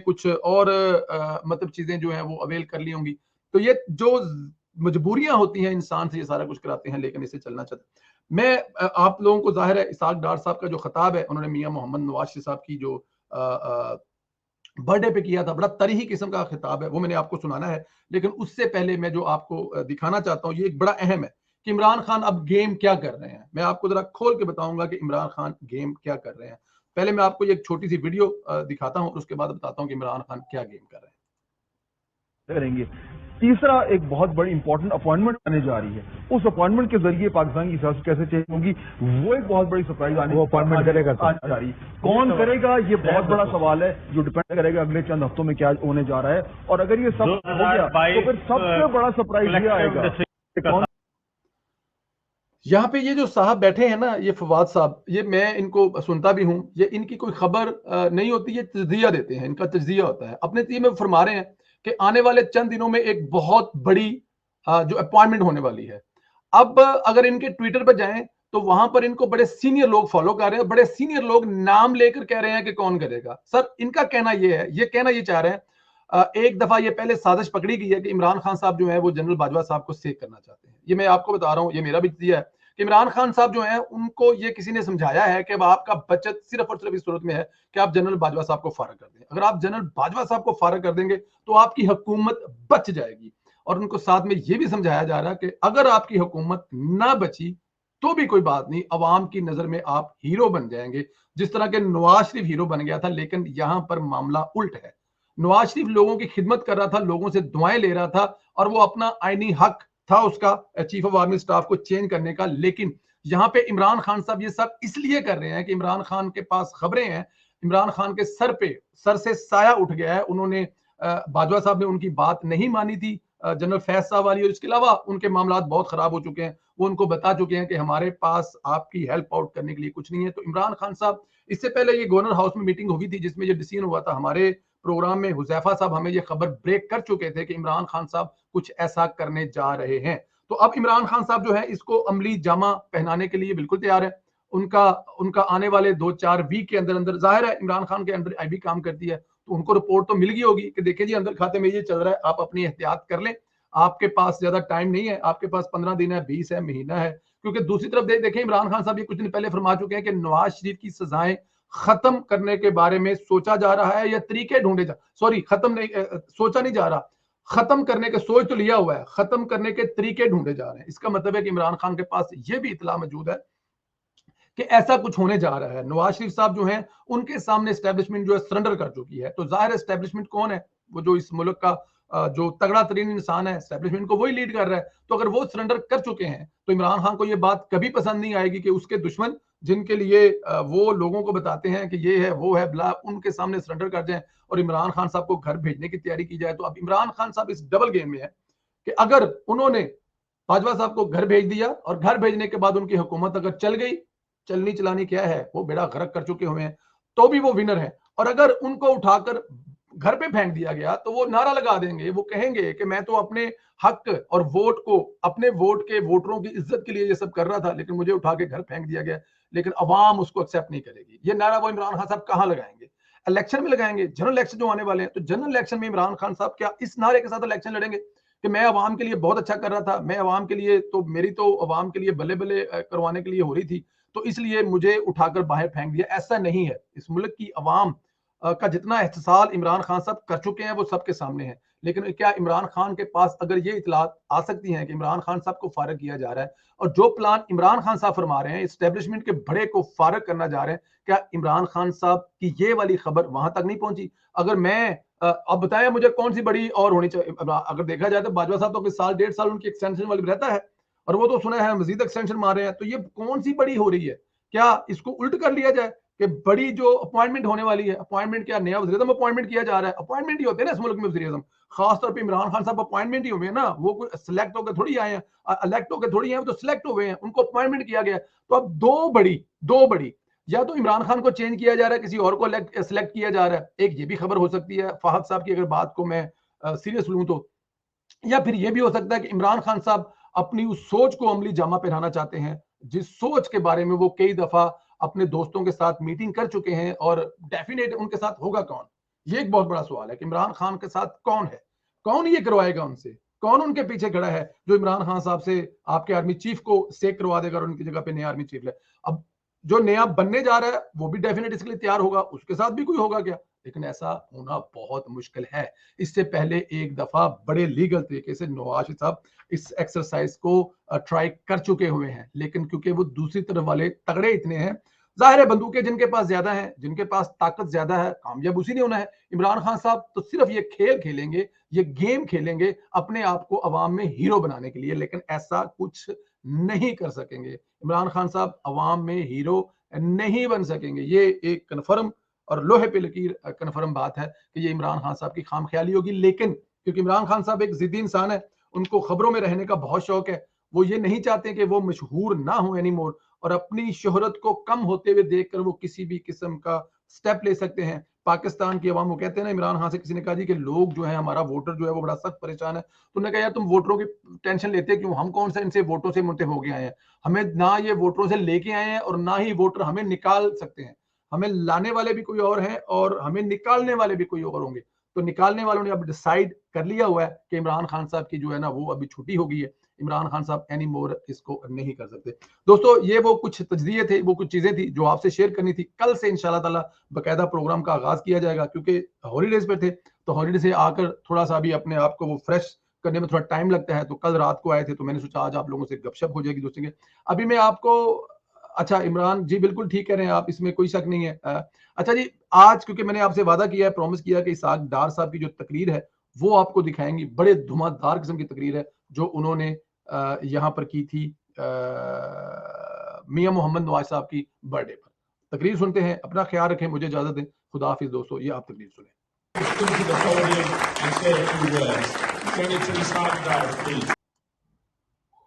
कुछ और मतलब चीजें जो है वो अवेल कर ली होंगी। तो ये जो मजबूरियां होती हैं इंसान से ये सारा कुछ कराते हैं, लेकिन इसे चलना चाहते। मैं आप लोगों को जाहिर है इसाक डार साहब का जो खिताब है उन्होंने मियां मोहम्मद नवाज शरीफ साहब की जो बर्थडे पे किया था, बड़ा तरीही किस्म का खिताब है, वो मैंने आपको सुनाना है। लेकिन उससे पहले मैं जो आपको दिखाना चाहता हूँ, ये एक बड़ा अहम है कि इमरान खान अब गेम क्या कर रहे हैं। मैं आपको जरा खोल के बताऊंगा कि इमरान खान गेम क्या कर रहे हैं। पहले मैं आपको एक छोटी सी वीडियो दिखाता हूँ, उसके बाद बताता हूँ कि इमरान खान क्या गेम कर रहे हैं। करेंगे। तीसरा एक बहुत बड़ी इंपॉर्टेंट अपॉइंटमेंट आने जा रही है, उस अपॉइंटमेंट के जरिए पाकिस्तान की सियासत कैसे चेंज होगी, वो एक बहुत बड़ी सरप्राइज आने वो अपॉइंटमेंट करेगा आने जा रही है। कौन करेगा, ये बहुत बड़ा सवाल है जो डिपेंड करेगा अगले चंद हफ्तों में क्या होने जा रहा है। और अगर ये सब हो गया तो फिर सबसे बड़ा सरप्राइज ये आएगा कौन। यहाँ पे ये जो साहब बैठे हैं ना, ये फवाद साहब, ये मैं इनको सुनता भी हूँ, ये इनकी कोई खबर नहीं होती, ये तज्जिया देते हैं, इनका तज्जिया होता है। अपने तीन में फरमा रहे हैं कि आने वाले चंद दिनों में एक बहुत बड़ी जो अपॉइंटमेंट होने वाली है। अब अगर इनके ट्विटर पर जाएं तो वहां पर इनको बड़े सीनियर लोग फॉलो कर रहे हैं, बड़े सीनियर लोग नाम लेकर कह रहे हैं कि कौन करेगा। सर इनका कहना ये है, ये कहना ये चाह रहे हैं, एक दफा ये पहले साजिश पकड़ी गई है कि इमरान खान साहब जो है वो जनरल बाजवा साहब को सेक करना चाहते हैं। ये मैं आपको बता रहा हूँ, ये मेरा भी तज्जिया है कि इमरान खान साहब जो है उनको ये किसी ने समझाया है कि अब आपका बचत सिर्फ और सिर्फ इस सूरत में है कि आप जनरल बाजवा साहब को फारग कर दें। अगर आप जनरल बाजवा साहब को फारग कर देंगे तो आपकी हुकूमत बच जाएगी। और उनको साथ में ये भी समझाया जा रहा है कि अगर आपकी हुकूमत ना बची तो भी कोई बात नहीं, अवाम की नजर में आप हीरो बन जाएंगे, जिस तरह के नवाज शरीफ हीरो बन गया था। लेकिन यहां पर मामला उल्ट है। नवाज शरीफ लोगों की खिदमत कर रहा था, लोगों से दुआएं ले रहा था, और वो अपना आईनी हक था उसका चीफ ऑफ आर्मी स्टाफ को चेंज करने का। लेकिन यहां पे इमरान खान साहब ये सब इसलिए कर रहे हैं कि इमरान खान के पास खबरें हैं, इमरान खान के सर से साया उठ गया है। उन्होंने बाजवा साहब ने उनकी बात नहीं मानी थी जनरल फैज साहब वाली, और इसके अलावा उनके मामला बहुत खराब हो चुके हैं। वो उनको बता चुके हैं कि हमारे पास आपकी हेल्प आउट करने के लिए कुछ नहीं है। तो इमरान खान साहब, इससे पहले ये गवर्नर हाउस में मीटिंग हुई थी जिसमें ये डिसीजन हुआ था, हमारे प्रोग्राम में हुजैफा साहब हमें ये खबर ब्रेक कर चुके थे कि इमरान खान साहब कुछ ऐसा करने जा रहे हैं। तो अब इमरान खान साहब जो है इसको अमली जामा पहनाने के लिए बिल्कुल तैयार है। उनका उनका आने वाले 2-4 वीक के अंदर अंदर, जाहिर है इमरान खान के अंदर आई भी काम करती है, तो उनको रिपोर्ट तो मिल गई होगी कि देखिए जी अंदर खाते में ये चल रहा है, आप अपनी एहतियात कर लें। आपके पास ज्यादा टाइम नहीं है, आपके पास 15 दिन है, 20 है, महीना है। क्योंकि दूसरी तरफ देखें, इमरान खान साहब ये कुछ दिन पहले फरमा चुके हैं कि नवाज शरीफ की सजाएं खत्म करने के बारे में सोचा जा रहा है या तरीके ढूंढे जा, सॉरी खत्म नहीं, सोचा नहीं जा रहा, खत्म करने के, सोच तो लिया हुआ है, खत्म करने के तरीके ढूंढे जा रहे हैं। इसका मतलब है कि इमरान खान के पास ये भी इतला मौजूद है कि ऐसा कुछ होने जा रहा है। नवाज शरीफ साहब जो हैं उनके सामने एस्टेब्लिशमेंट जो है सरेंडर कर चुकी है। तो जाहिर एस्टेब्लिशमेंट कौन है, वो जो इस मुल्क का जो तगड़ा तरीन इंसान है, एस्टेब्लिशमेंट को वही लीड कर रहा है। तो अगर वो सरेंडर कर चुके हैं तो इमरान खान को ये बात कभी पसंद नहीं आएगी कि उसके दुश्मन, जिनके लिए वो लोगों को बताते हैं कि ये है वो है ब्ला, उनके सामने सरेंडर कर जाए और इमरान खान साहब को घर भेजने की तैयारी की जाए। तो अब इमरान खान साहब इस डबल गेम में है कि अगर उन्होंने बाजवा साहब को घर भेज दिया और घर भेजने के बाद उनकी हुकूमत अगर चल गई, चलनी चलानी क्या है, वो बेड़ा गर्क कर चुके हुए हैं, तो भी वो विनर है। और अगर उनको उठाकर घर पे फेंक दिया गया तो वो नारा लगा देंगे, वो कहेंगे कि मैं तो अपने हक और वोट को, अपने वोट के वोटरों की इज्जत के लिए ये सब कर रहा था, लेकिन मुझे उठा के घर फेंक दिया गया। लेकिन अवाम उसको एक्सेप्ट नहीं करेगी। ये नारा वो इमरान खान साहब कहां लगाएंगे? इलेक्शन में लगाएंगे, जनरल इलेक्शन जो आने वाले हैं। तो जनरल इलेक्शन में इमरान खान साहब क्या इस नारे के साथ इलेक्शन लड़ेंगे कि मैं अवाम के लिए बहुत अच्छा कर रहा था, मैं अवाम के लिए, तो मेरी तो अवाम के लिए बल्ले बल्ले करवाने के लिए हो रही थी, तो इसलिए मुझे उठाकर बाहर फेंक दिया? ऐसा नहीं है। इस मुल्क की अवाम का जितना एहतसाल इमरान खान साहब कर चुके हैं वो सबके सामने है। लेकिन क्या इमरान खान के पास अगर ये इतलात आ सकती हैं कि इमरान खान साहब को फारग किया जा रहा है, और जो प्लान इमरान खान साहब फरमा रहे हैं, एस्टेब्लिशमेंट के बड़े को फारग करना जा रहे हैं, क्या इमरान खान साहब की ये वाली खबर वहां तक नहीं पहुंची? अगर मैं अब बताया मुझे कौन सी बड़ी और होनी चाहिए? अगर देखा जाए तो बाजवा साहब तो साल 1.5 साल उनकी एक्सटेंशन वाली रहता है, और वो तो सुना है मजीद एक्सटेंशन मार रहे हैं। तो ये कौन सी बड़ी हो रही है? क्या इसको उल्ट कर लिया जाए कि बड़ी जो अपॉइंटमेंट होने वाली है, अपॉइंटमेंट क्या नया वज़ीर-ए-आज़म अपॉइंटमेंट किया जा रहा है? अपॉइंटमेंट ही होते हैं ना इस मुल्क में वज़ीर-ए-आज़म, खासतौर पे इमरान खान साहब अपॉइंटमेंट ही हुए हैं ना, वो कोई सिलेक्ट होकर थोड़ी आए हैं, इलेक्ट होकर थोड़ी आए हैं, तो सिलेक्ट हुए हैं, उनको अपॉइंटमेंट किया गया। तो अब दो बड़ी, या तो इमरान खान को चेंज किया जा रहा है, किसी और को सिलेक्ट किया जा रहा है। एक ये भी खबर हो सकती है फहद साहब की, अगर बात को मैं सीरियस लूं तो। या फिर यह भी हो सकता है कि इमरान खान साहब अपनी उस सोच को अमली जामा पहनाना चाहते हैं, जिस सोच के बारे में वो कई दफा अपने दोस्तों के साथ मीटिंग कर चुके हैं, और डेफिनेट उनके साथ होगा कौन, ये एक बहुत बड़ा सवाल है कि इमरान खान के साथ कौन है, कौन ये करवाएगा उनसे, कौन उनके पीछे खड़ा है जो इमरान खान साहब से आपके आर्मी चीफ को सेक करवा देगा और उनकी जगह पे नया आर्मी चीफ ले। अब जो नया बनने जा रहा है वो भी डेफिनेट इसके लिए तैयार होगा, उसके साथ भी कोई होगा क्या, लेकिन ऐसा होना बहुत मुश्किल है। इससे पहले एक दफा बड़े लीगल तरीके से नवाज साहब इस एक्सरसाइज को ट्राई कर चुके हुए हैं, लेकिन क्योंकि वो दूसरी तरफ वाले तगड़े इतने हैं, जाहिर है बंदूकें जिनके पास ज्यादा है, जिनके पास ताकत ज्यादा है, कामयाब उसी ने होना है। इमरान खान साहब तो सिर्फ ये खेल खेलेंगे, ये गेम खेलेंगे अपने आप को अवाम में हीरो बनाने के लिए, लेकिन ऐसा कुछ नहीं कर सकेंगे। इमरान खान साहब अवाम में हीरो नहीं बन सकेंगे, ये एक कन्फर्म और लोहे पे लकीर कन्फर्म बात है कि ये इमरान खान साहब की खामख्याली होगी। लेकिन क्योंकि इमरान खान साहब एक जिद्दी इंसान है, उनको खबरों में रहने का बहुत शौक है, वो ये नहीं चाहते कि वो मशहूर ना हो एनीमोर, और अपनी शोहरत को कम होते हुए देखकर वो किसी भी किस्म का स्टेप ले सकते हैं। पाकिस्तान की अवाम, वो कहते हैं ना, इमरान खान से किसी ने कहा जी कि लोग जो है, हमारा वोटर जो है वो बड़ा सख्त परेशान है, तो उन्होंने कहा यार तुम वोटरों की टेंशन लेते क्यों, हम कौन सा इनसे वोटों से मुंतफ हो गए आए हैं, हमें ना ये वोटरों से लेके आए हैं और ना ही वोटर हमें निकाल सकते हैं, हमें लाने वाले भी कोई और हैं और हमें निकालने वाले भी कोई और होंगे। तो निकालने वालों ने अब डिसाइड कर लिया हुआ है कि इमरान खान साहब की जो है ना वो अभी छुट्टी हो गई है, इमरान खान साहब एनी मोर इसको नहीं कर सकते। दोस्तों ये वो कुछ तजदिये थे, वो कुछ चीजें थी जो आपसे शेयर करनी थी। कल से इंशाल्लाह ताला बकायदा प्रोग्राम का आगाज किया जाएगा, क्योंकि हॉलीडेज पे थे तो हॉलीडे से आकर थोड़ा सा भी अपने आप को वो फ्रेश करने में थोड़ा टाइम लगता है। तो कल रात को आए थे तो मैंने सोचा आज आप लोगों से गपशप हो जाएगी दोस्तों के। अभी मैं आपको, अच्छा इमरान जी बिल्कुल ठीक कह रहे हैं आप, इसमें कोई शक नहीं है। अच्छा जी, आज क्योंकि मैंने आपसे वादा किया है, प्रॉमिस किया कि इसाक डार साहब की जो तकरीर है वो आपको दिखाएंगी, बड़े धुआंधार किस्म की तकरीर है जो उन्होंने यहाँ पर की थी मियां मोहम्मद नवाज साहब की बर्थडे पर। तकरीर सुनते हैं, अपना ख्याल रखें, मुझे इजाजत दें, खुदा हाफिज दोस्तों, ये आप तकरीर सुने।